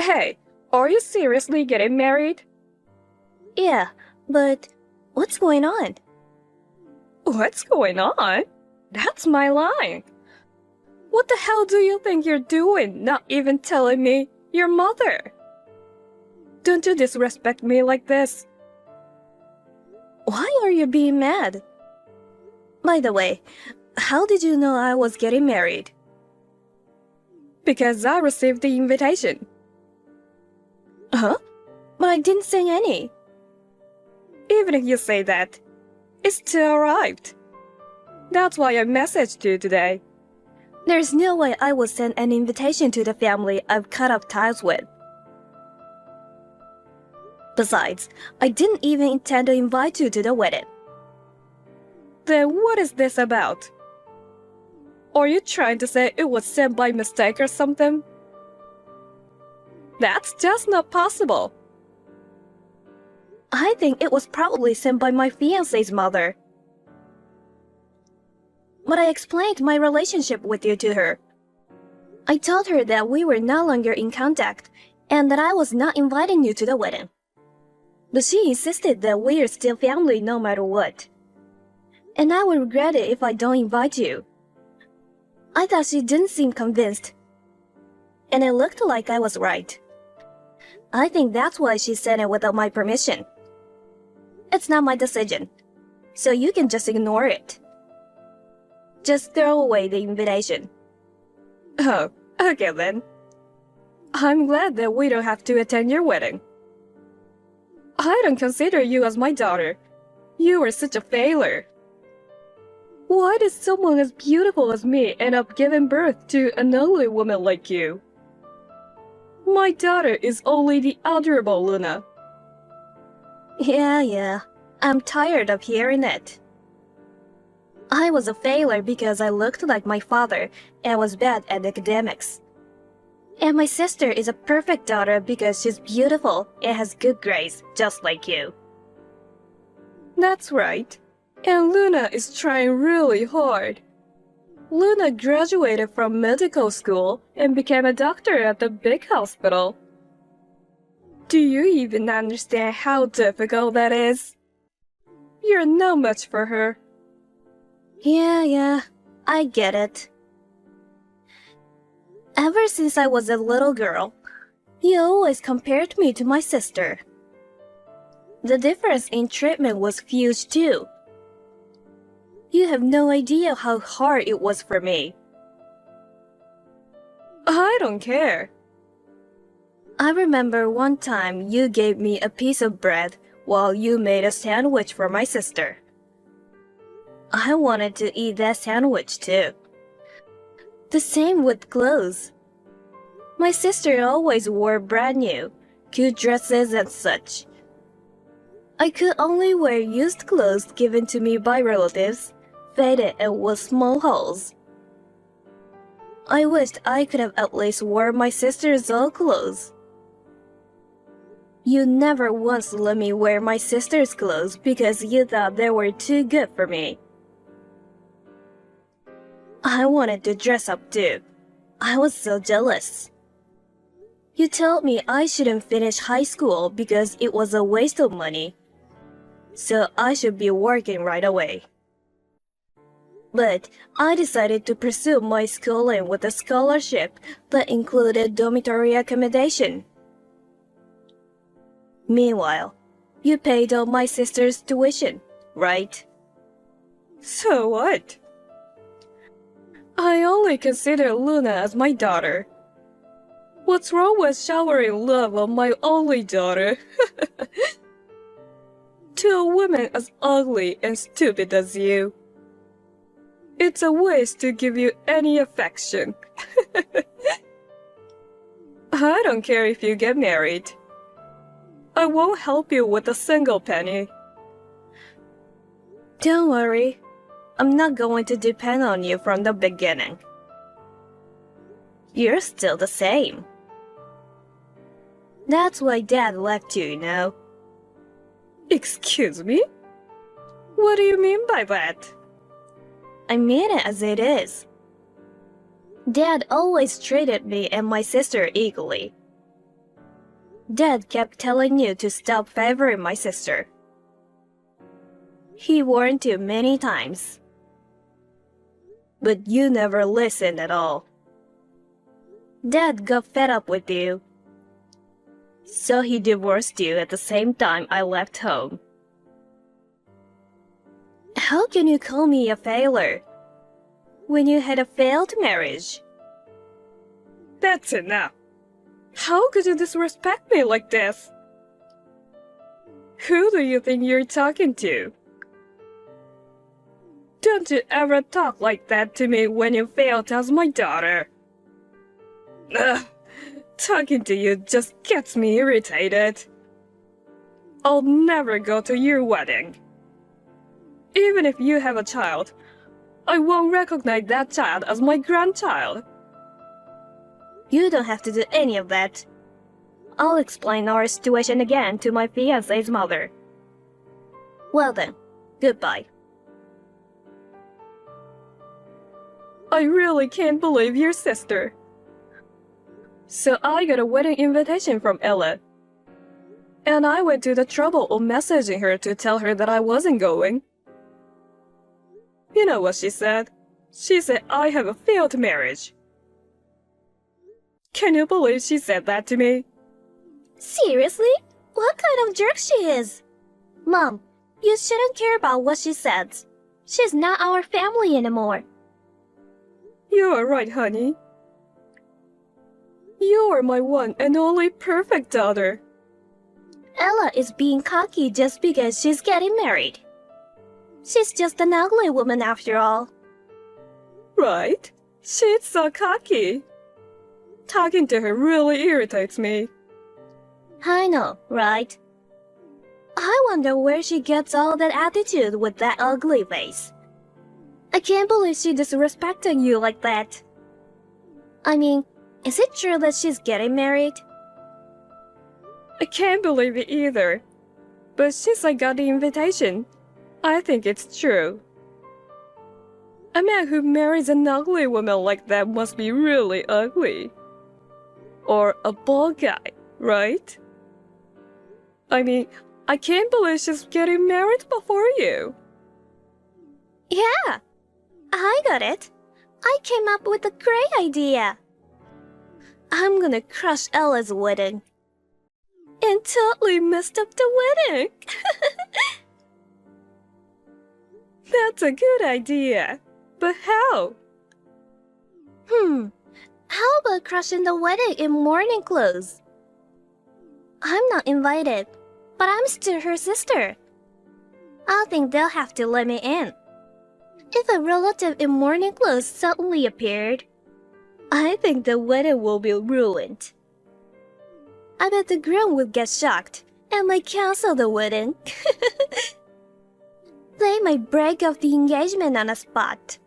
Hey, are you seriously getting married? Yeah, but what's going on? What's going on? That's my line. What the hell do you think you're doing, not even telling me your mother? Don't you disrespect me like this. Why are you being mad? By the way, how did you know I was getting married? Because I received the invitation. Huh? But I didn't send any. Even if you say that, it still arrived. That's why I messaged you today. There's no way I would send an invitation to the family I've cut off ties with. Besides, I didn't even intend to invite you to the wedding. Then what is this about? Are you trying to say it was sent by mistake or something? That's just not possible. I think it was probably sent by my fiancé's mother. But I explained my relationship with you to her. I told her that we were no longer in contact and that I was not inviting you to the wedding. But she insisted that we are still family no matter what. And I would regret it if I don't invite you. I thought she didn't seem convinced. And it looked like I was right. I think that's why she sent it without my permission. It's not my decision, so you can just ignore it. Just throw away the invitation. Oh, okay then. I'm glad that we don't have to attend your wedding. I don't consider you as my daughter. You are such a failure. Why does someone as beautiful as me end up giving birth to an ugly woman like you? My daughter is only the adorable Luna. Yeah, I'm tired of hearing it. I was a failure because I looked like my father and was bad at academics. And my sister is a perfect daughter because she's beautiful and has good grades, just like you. That's right. And Luna is trying really hard. Luna graduated from medical school and became a doctor at the big hospital. Do you even understand how difficult that is? You're not much for her. Yeah, I get it. Ever since I was a little girl, you always compared me to my sister. The difference in treatment was huge too. You have no idea how hard it was for me. I don't care. I remember one time you gave me a piece of bread while you made a sandwich for my sister. I wanted to eat that sandwich too. The same with clothes. My sister always wore brand new, cute dresses and such. I could only wear used clothes given to me by relatives, faded and with small holes. I wished I could have at least worn my sister's old clothes. You never once let me wear my sister's clothes because you thought they were too good for me. I wanted to dress up too. I was so jealous. You told me I shouldn't finish high school because it was a waste of money. So I should be working right away. But I decided to pursue my schooling with a scholarship that included dormitory accommodation. Meanwhile, you paid all my sister's tuition, right? So what? I only consider Luna as my daughter. What's wrong with showering love on my only daughter? To a woman as ugly and stupid as you. It's a waste to give you any affection. I don't care if you get married. I won't help you with a single penny. Don't worry. I'm not going to depend on you from the beginning. You're still the same. That's why Dad left you, you know. Excuse me? What do you mean by that? I mean it as it is. Dad always treated me and my sister equally. Dad kept telling you to stop favoring my sister. He warned you many times. But you never listened at all. Dad got fed up with you. So he divorced you at the same time I left home. How can you call me a failure when you had a failed marriage? That's enough. How could you disrespect me like this? Who do you think you're talking to? Don't you ever talk like that to me when you failed as my daughter. Ugh, talking to you just gets me irritated. I'll never go to your wedding. Even if you have a child, I won't recognize that child as my grandchild. You don't have to do any of that. I'll explain our situation again to my fiancé's mother. Well then, goodbye. I really can't believe your sister. So I got a wedding invitation from Ella. And I went to the trouble of messaging her to tell her that I wasn't going. You know what she said? She said I have a failed marriage. Can you believe she said that to me? Seriously? What kind of jerk she is? Mom, you shouldn't care about what she says. She's not our family anymore. You are right, honey. You are my one and only perfect daughter. Ella is being cocky just because she's getting married. She's just an ugly woman after all. Right? She's so cocky. Talking to her really irritates me. I know, right? I wonder where she gets all that attitude with that ugly face. I can't believe she disrespected you like that. I mean, is it true that she's getting married? I can't believe it either. But since I got the invitation, I think it's true. A man who marries an ugly woman like that must be really ugly. Or a bald guy, right? I mean, I can't believe she's getting married before you. Yeah, I got it. I came up with a great idea. I'm gonna crush Ella's wedding. And totally messed up the wedding. That's a good idea. But how? How about crushing the wedding in mourning clothes? I'm not invited, but I'm still her sister. I think they'll have to let me in. If a relative in mourning clothes suddenly appeared, I think the wedding will be ruined. I bet the groom would get shocked and might cancel the wedding. They might break off the engagement on the spot.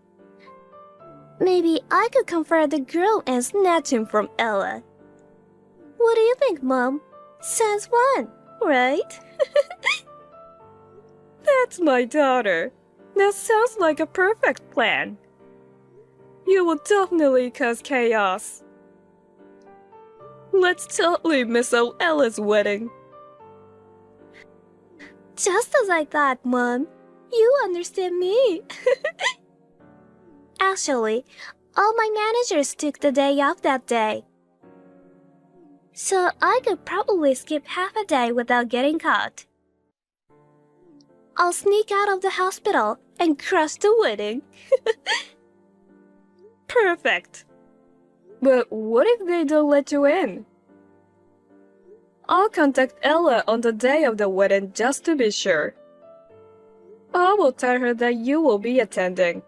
Maybe I could comfort the groom and snatch him from Ella. What do you think, Mom? Sounds fun, right? That's my daughter. That sounds like a perfect plan. You will definitely cause chaos. Let's totally miss out Ella's wedding. Just as I thought, Mom. You understand me. Actually, all my managers took the day off that day. So I could probably skip half a day without getting caught. I'll sneak out of the hospital and crush the wedding. Perfect. But what if they don't let you in? I'll contact Ella on the day of the wedding just to be sure. I will tell her that you will be attending.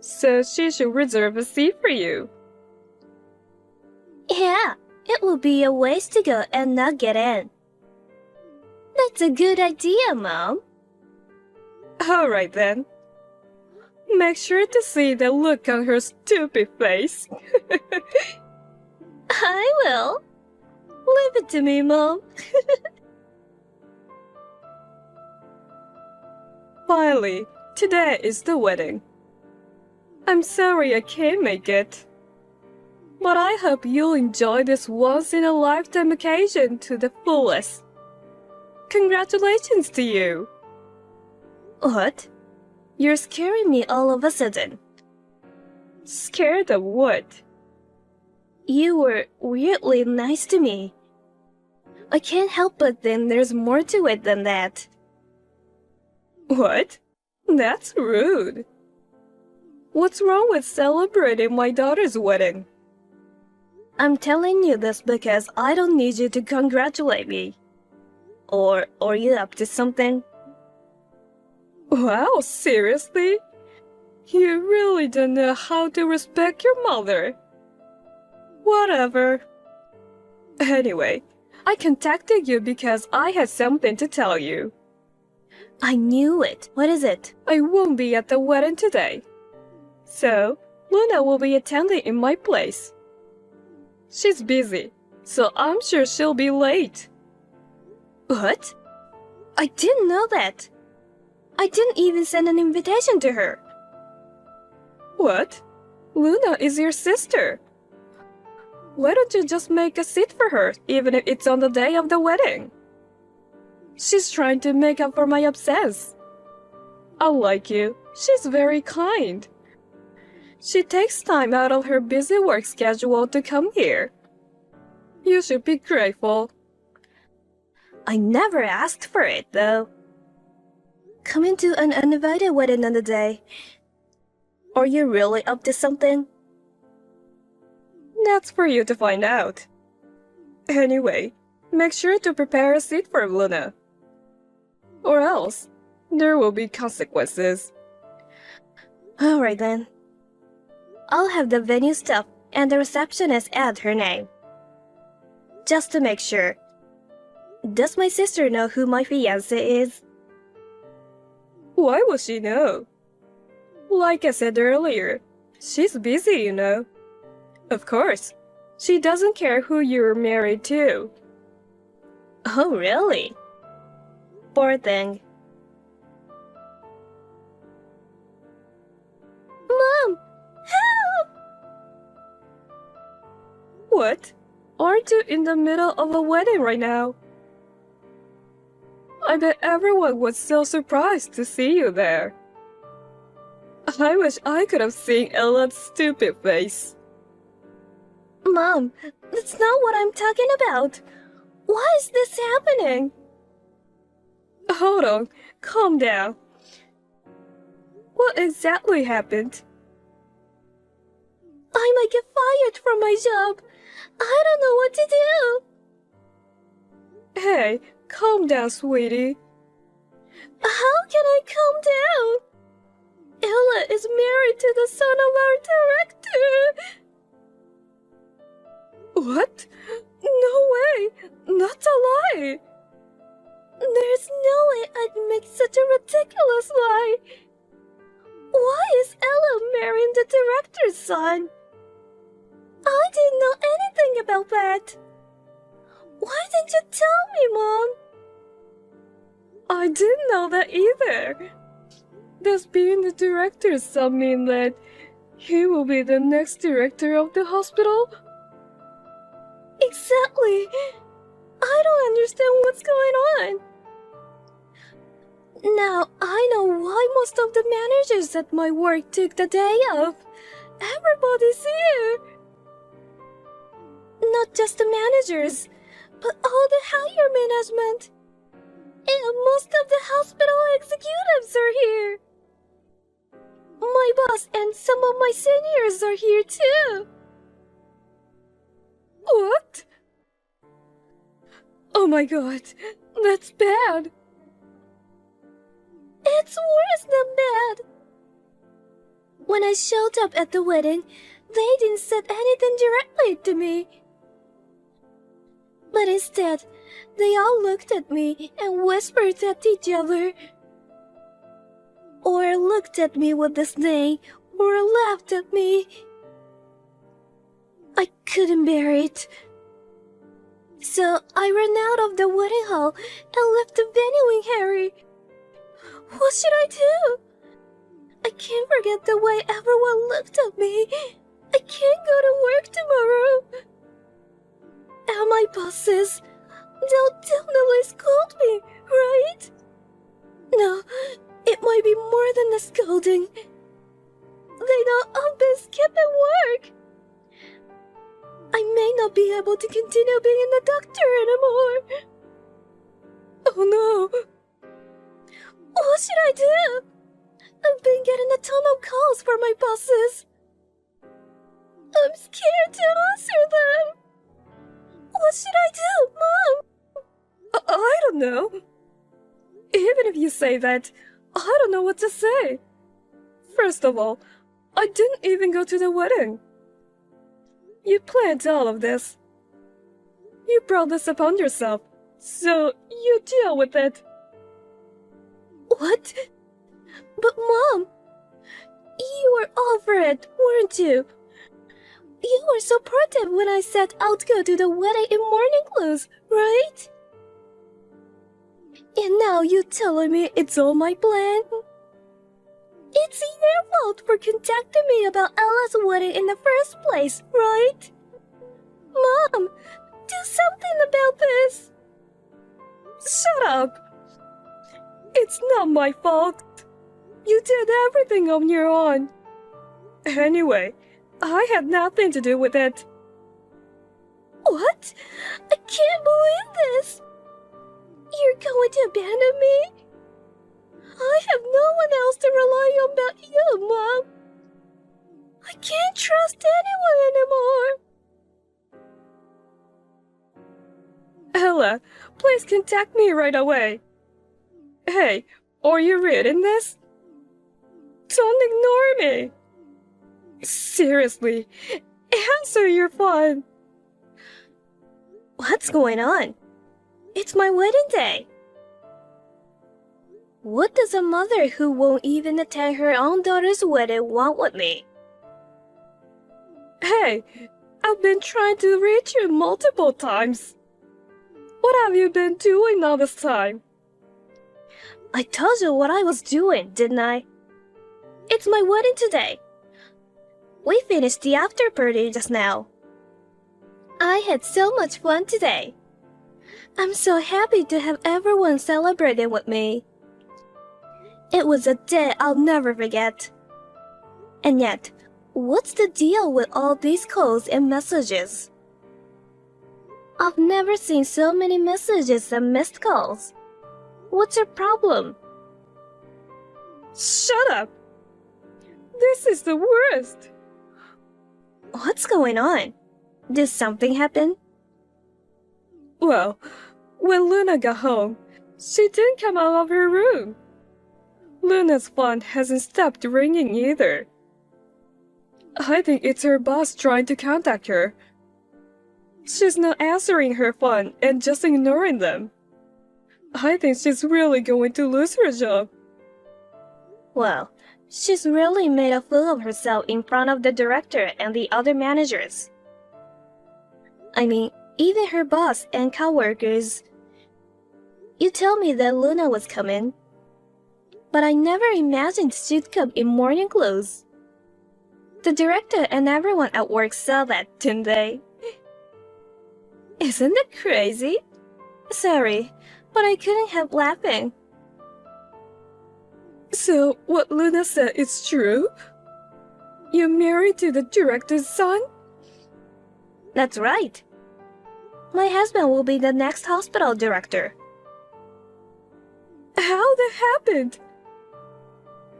So she should reserve a seat for you. Yeah, it will be a waste to go and not get in. That's a good idea, Mom. Alright then. Make sure to see the look on her stupid face. I will. Leave it to me, Mom. Finally, today is the wedding. I'm sorry I can't make it. But I hope you'll enjoy this once-in-a-lifetime occasion to the fullest. Congratulations to you! What? You're scaring me all of a sudden. Scared of what? You were weirdly nice to me. I can't help but think there's more to it than that. What? That's rude. What's wrong with celebrating my daughter's wedding? I'm telling you this because I don't need you to congratulate me. Or are you up to something? Wow, seriously? You really don't know how to respect your mother. Whatever. Anyway, I contacted you because I had something to tell you. I knew it. What is it? I won't be at the wedding today. So, Luna will be attending in my place. She's busy, so I'm sure she'll be late. What? I didn't know that. I didn't even send an invitation to her. What? Luna is your sister. Why don't you just make a seat for her, even if it's on the day of the wedding? She's trying to make up for my absence. Unlike you, she's very kind. She takes time out of her busy work schedule to come here. You should be grateful. I never asked for it, though. Coming to an uninvited wedding on the day. Are you really up to something? That's for you to find out. Anyway, make sure to prepare a seat for Luna. Or else, there will be consequences. Alright then. I'll have the venue staff and the receptionist add her name. Just to make sure. Does my sister know who my fiancé is? Why would she know? Like I said earlier, she's busy, you know. Of course, she doesn't care who you're married to. Oh, really? Poor thing. Mom! Help! What? Aren't you in the middle of a wedding right now? I bet everyone was so surprised to see you there. I wish I could have seen Ella's stupid face. Mom, that's not what I'm talking about. Why is this happening? Hold on, calm down. What exactly happened? I might get fired from my job. I don't know what to do. Hey, calm down, sweetie. How can I calm down? Ella is married to the son of our director. What? No way! That's a lie! There's no way I'd make such a ridiculous lie. Why is Ella marrying the director's son? I didn't know anything about that. Why didn't you tell me, Mom? I didn't know that either. Does being the director's son mean that he will be the next director of the hospital? Exactly. I don't understand what's going on. Now I know why most of the managers at my work took the day off. Everybody's here. Not just the managers, but all the higher management. And most of the hospital executives are here. My boss and some of my seniors are here too. What? Oh my god, that's bad. It's worse than bad. When I showed up at the wedding, they didn't say anything directly to me. But instead, they all looked at me and whispered at each other. Or looked at me with disdain, or laughed at me. I couldn't bear it. So I ran out of the wedding hall and left the venue in hurry. What should I do? I can't forget the way everyone looked at me. I can't go to work tomorrow. And my bosses, they'll definitely scold me, right? No, it might be more than a scolding. They know I've been skipping work. I may not be able to continue being a doctor anymore. Oh no. What should I do? I've been getting a ton of calls from my bosses. I'm scared to answer them. What should I do, Mom? I don't know. Even if you say that, I don't know what to say. First of all, I didn't even go to the wedding. You planned all of this. You brought this upon yourself, so you deal with it. What? But Mom, you were all for it, weren't you? You were supportive when I said I'd go to the wedding in morning clothes, right? And now you're telling me it's all my plan? It's your fault for contacting me about Ella's wedding in the first place, right? Mom, do something about this. Shut up! It's not my fault. You did everything on your own. Anyway, I had nothing to do with it. What? I can't believe this. You're going to abandon me? I have no one else to rely on but you, Mom. I can't trust anyone anymore. Ella, please contact me right away. Hey, are you reading this? Don't ignore me. Seriously, answer your phone. What's going on? It's my wedding day. What does a mother who won't even attend her own daughter's wedding want with me? Hey, I've been trying to reach you multiple times. What have you been doing all this time? I told you what I was doing, didn't I? It's my wedding today. We finished the after party just now. I had so much fun today. I'm so happy to have everyone celebrating with me. It was a day I'll never forget. And yet, what's the deal with all these calls and messages? I've never seen so many messages and missed calls. What's your problem? Shut up! This is the worst. What's going on? Did something happen? Well, when Luna got home, she didn't come out of her room. Luna's phone hasn't stopped ringing either. I think it's her boss trying to contact her. She's not answering her phone and just ignoring them. I think she's really going to lose her job. Well, she's really made a fool of herself in front of the director and the other managers. I mean, even her boss and coworkers. You told me that Luna was coming, but I never imagined she'd come in morning clothes. The director and everyone at work saw that, didn't they? Isn't it crazy? Sorry, but I couldn't help laughing. So, what Luna said is true? You're married to the director's son? That's right. My husband will be the next hospital director. How that happened?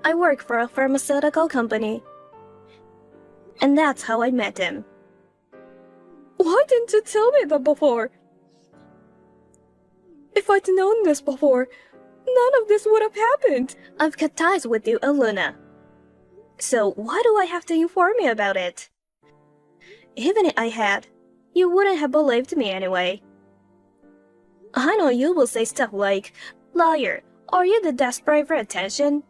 I work for a pharmaceutical company. And that's how I met him. Why didn't you tell me that before? If I'd known this before, none of this would have happened. I've cut ties with you and Luna. So why do I have to inform you about it? Even if I had, you wouldn't have believed me anyway. I know you will say stuff like, "Liar, are you the desperate for attention?"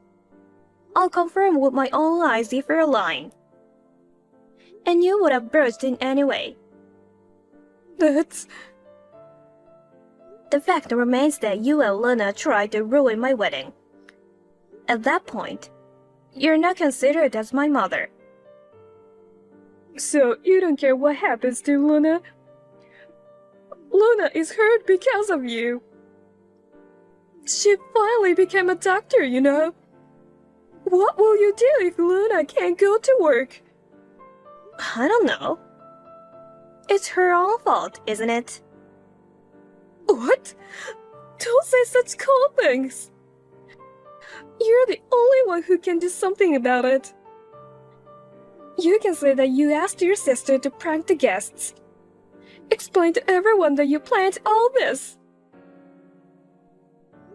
I'll confirm with my own eyes if you're lying. And you would have burst in anyway. That's... The fact remains that you and Luna tried to ruin my wedding. At that point, you're not considered as my mother. So you don't care what happens to Luna? Luna is hurt because of you. She finally became a doctor, you know. What will you do if Luna can't go to work? I don't know. It's her own fault, isn't it? What? Don't say such cold things. You're the only one who can do something about it. You can say that you asked your sister to prank the guests. Explain to everyone that you planned all this.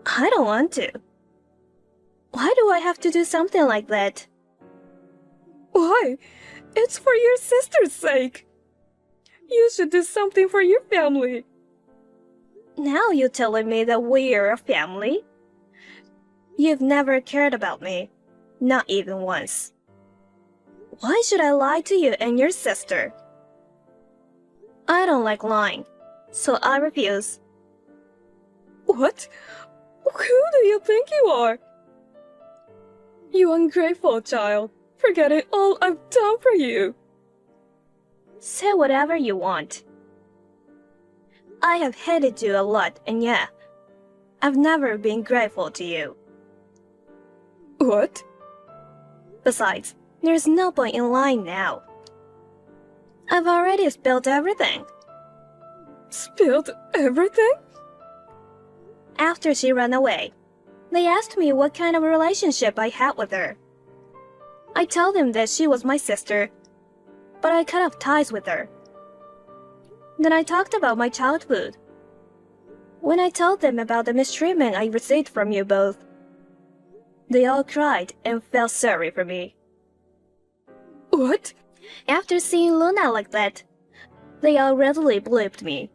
I don't want to. Why do I have to do something like that? Why? It's for your sister's sake. You should do something for your family. Now you're telling me that we're a family? You've never cared about me, not even once. Why should I lie to you and your sister? I don't like lying, so I refuse. What? Who do you think you are? You ungrateful child, forgetting all I've done for you. Say whatever you want. I have hated you a lot, and yeah, I've never been grateful to you. What? Besides, there's no point in lying now. I've already spilled everything. Spilled everything? After she ran away, they asked me what kind of relationship I had with her. I told them that she was my sister, but I cut off ties with her. Then I talked about my childhood. When I told them about the mistreatment I received from you both, they all cried and felt sorry for me. What? After seeing Luna like that, they all readily believed me.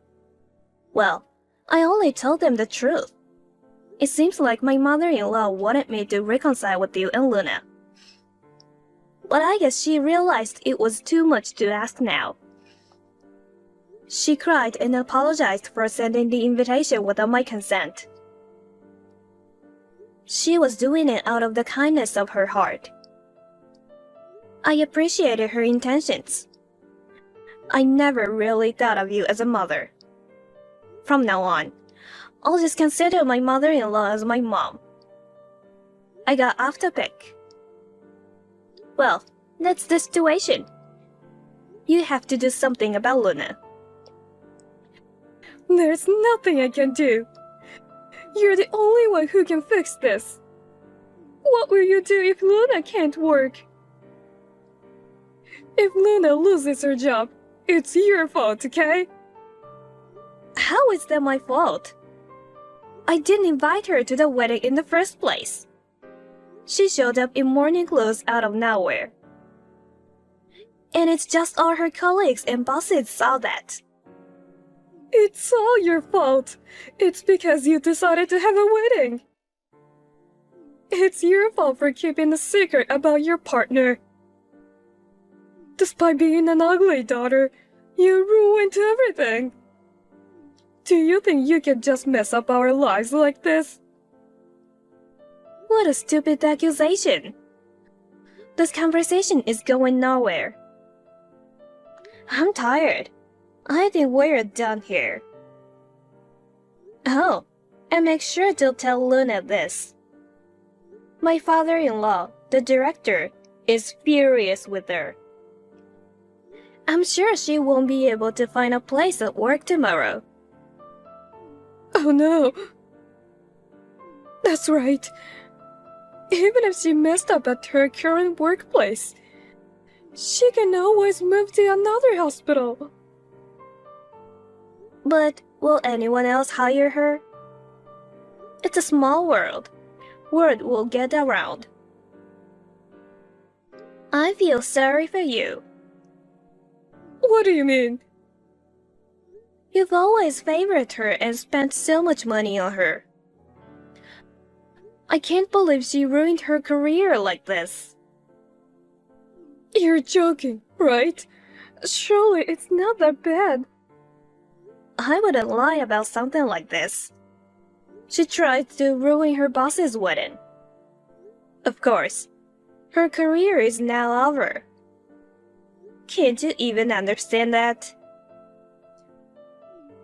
Well, I only told them the truth. It seems like my mother-in-law wanted me to reconcile with you and Luna. But I guess she realized it was too much to ask now. She cried and apologized for sending the invitation without my consent. She was doing it out of the kindness of her heart. I appreciated her intentions. I never really thought of you as a mother. From now on, I'll just consider my mother-in-law as my mom. I got off topic. Well, that's the situation. You have to do something about Luna. There's nothing I can do. You're the only one who can fix this. What will you do if Luna can't work? If Luna loses her job, it's your fault, okay? How is that my fault? I didn't invite her to the wedding in the first place. She showed up in morning clothes out of nowhere. And it's just all her colleagues and bosses saw that. It's all your fault. It's because you decided to have a wedding. It's your fault for keeping a secret about your partner. Despite being an ugly daughter, you ruined everything. Do you think you can just mess up our lives like this? What a stupid accusation. This conversation is going nowhere. I'm tired. I think we're done here. Oh, and make sure to tell Luna this. My father-in-law, the director, is furious with her. I'm sure she won't be able to find a place at work tomorrow. Oh no. That's right. Even if she messed up at her current workplace, she can always move to another hospital. But will anyone else hire her? It's a small world. Word will get around. I feel sorry for you. What do you mean? You've always favored her and spent so much money on her. I can't believe she ruined her career like this. You're joking, right? Surely it's not that bad. I wouldn't lie about something like this. She tried to ruin her boss's wedding. Of course, her career is now over. Can't you even understand that?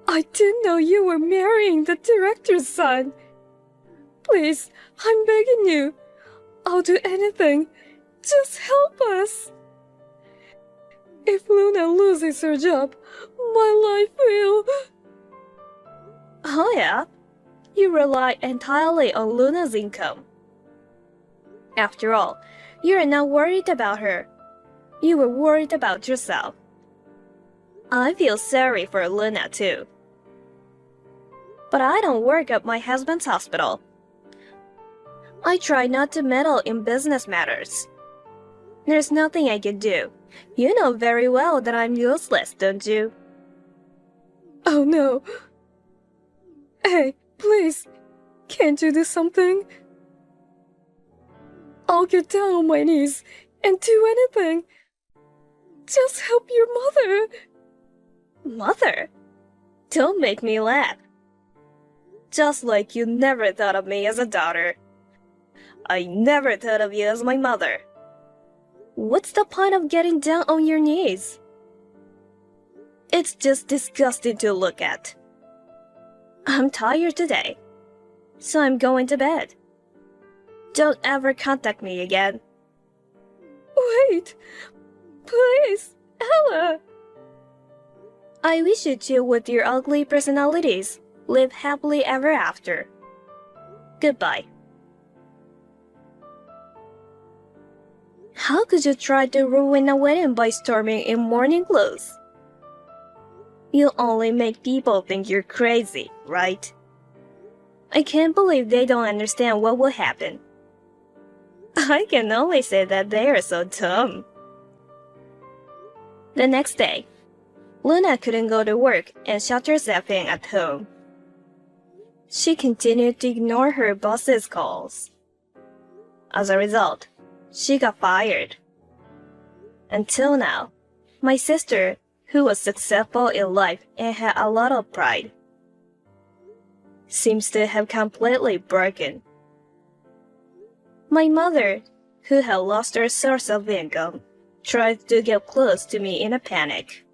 I didn't know you were marrying the director's son. Please, I'm begging you. I'll do anything. Just help us. If Luna loses her job, my life will... Oh yeah? You rely entirely on Luna's income. After all, you are not worried about her. You were worried about yourself. I feel sorry for Luna too. But I don't work at my husband's hospital. I try not to meddle in business matters. There's nothing I can do. You know very well that I'm useless, don't you? Oh no. Hey, please, can't you do something? I'll get down on my knees and do anything. Just help your mother. Mother? Don't make me laugh. Just like you never thought of me as a daughter. I never thought of you as my mother. What's the point of getting down on your knees? It's just disgusting to look at. I'm tired today, so I'm going to bed. Don't ever contact me again. Wait, please, Ella. I wish you two with your ugly personalities live happily ever after. Goodbye. How could you try to ruin a wedding by storming in morning clothes? You only make people think you're crazy, right? I can't believe they don't understand what will happen. I can only say that they are so dumb. The next day, Luna couldn't go to work and shut herself in at home. She continued to ignore her boss's calls. As a result, she got fired. Until now, my sister, who was successful in life and had a lot of pride, seems to have completely broken. My mother, who had lost her source of income, tried to get close to me in a panic.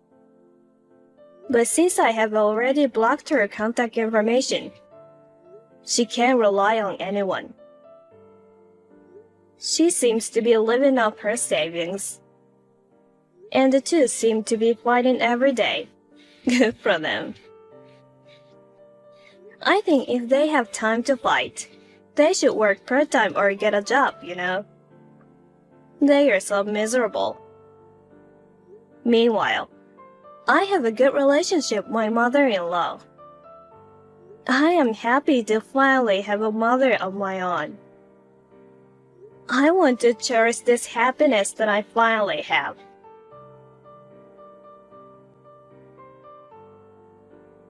But since I have already blocked her contact information, she can't rely on anyone. She seems to be living off her savings. And the two seem to be fighting every day. Good for them. I think if they have time to fight, they should work part-time or get a job, you know. They are so miserable. Meanwhile, I have a good relationship with my mother-in-law. I am happy to finally have a mother of my own. I want to cherish this happiness that I finally have.